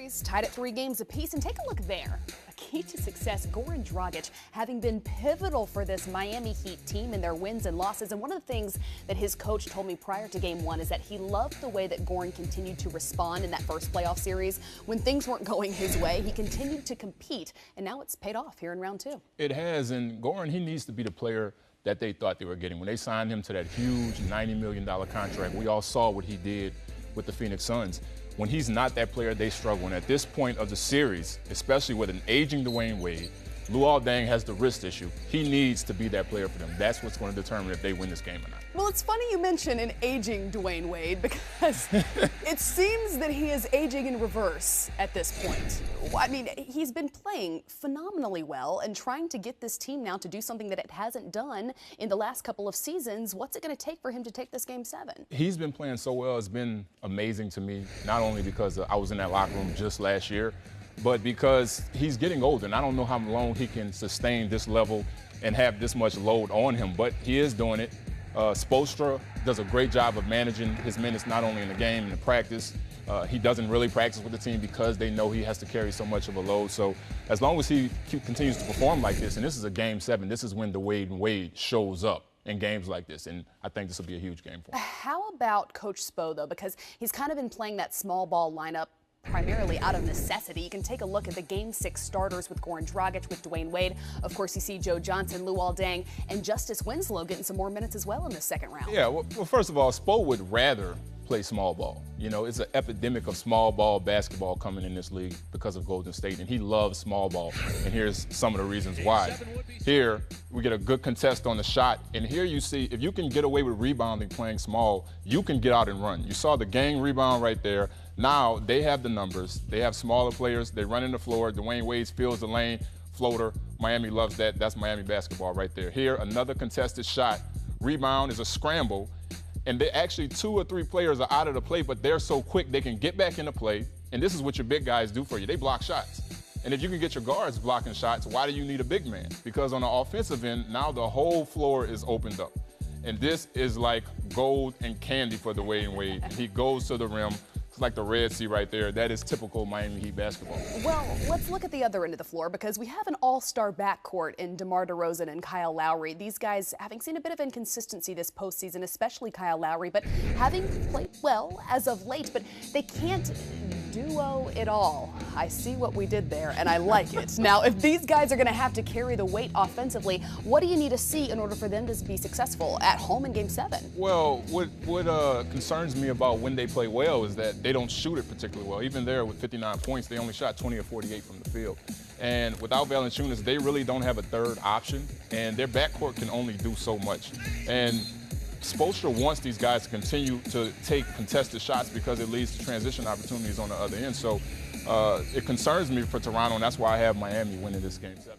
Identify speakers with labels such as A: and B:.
A: series, tied at 3 games apiece, and take a look there. A key to success, Goran Dragic having been pivotal for this Miami Heat team in their wins and losses. And one of the things that his coach told me prior to Game 1 is that he loved the way that Goran continued to respond in that first playoff series. When things weren't going his way, he continued to compete, and now it's paid off here in round 2.
B: It has, and Goran, he needs to be the player that they thought they were getting. When they signed him to that huge $90 million contract, we all saw what he did with the Phoenix Suns. When he's not that player, they struggle. And at this point of the series, especially with an aging Dwayne Wade, Luol Deng has the wrist issue. He needs to be that player for them. That's what's going to determine if they win this game or not.
A: Well, it's funny you mention an aging Dwayne Wade because it seems that he is aging in reverse at this point. I mean, he's been playing phenomenally well and trying to get this team now to do something that it hasn't done in the last couple of seasons. What's it going to take for him to take this Game 7?
B: He's been playing so well. It's been amazing to me, not only because I was in that locker room just last year, but because he's getting older, and I don't know how long he can sustain this level and have this much load on him, but he is doing it. Spoelstra does a great job of managing his minutes, not only in the game and in practice. He doesn't really practice with the team because they know he has to carry so much of a load. So as long as he continues to perform like this, and this is a Game 7, this is when the Wade shows up in games like this, and I think this will be a huge game for him.
A: How about Coach Spo, though, because he's kind of been playing that small ball lineup primarily out of necessity. You can take a look at the Game 6 starters with Goran Dragic, with Dwayne Wade. Of course, you see Joe Johnson, Luol Deng, and Justice Winslow getting some more minutes as well in the second round.
B: Yeah, well, first of all, Spo would rather play small ball. You know, it's an epidemic of small ball basketball coming in this league because of Golden State, and he loves small ball. And here's some of the reasons why. Here, we get a good contest on the shot, and here you see, if you can get away with rebounding playing small, you can get out and run. You saw the gang rebound right there. Now, they have the numbers. They have smaller players. They run in the floor. Dwayne Wade fills the lane, floater. Miami loves that. That's Miami basketball right there. Here, another contested shot. Rebound is a scramble. And they actually 2 or 3 players are out of the play, but they're so quick they can get back into play. And this is what your big guys do for you. They block shots. And if you can get your guards blocking shots, why do you need a big man? Because on the offensive end, now the whole floor is opened up. And this is like gold and candy for Dwayne Wade. He goes to the rim. It's like the Red Sea right there. That is typical Miami Heat basketball.
A: Well, let's look at the other end of the floor because we have an all-star backcourt in DeMar DeRozan and Kyle Lowry. These guys having seen a bit of inconsistency this postseason, especially Kyle Lowry, but having played well as of late, but they can't duo it all. I see what we did there, and I like it. Now, if these guys are going to have to carry the weight offensively, what do you need to see in order for them to be successful at home in Game 7?
B: Well, what concerns me about when they play well is that they don't shoot it particularly well. Even there with 59 points, they only shot 20 or 48 from the field. And without Valanciunas, they really don't have a third option, and their backcourt can only do so much. And Spoelstra wants these guys to continue to take contested shots because it leads to transition opportunities on the other end. So it concerns me for Toronto, and that's why I have Miami winning this Game 7.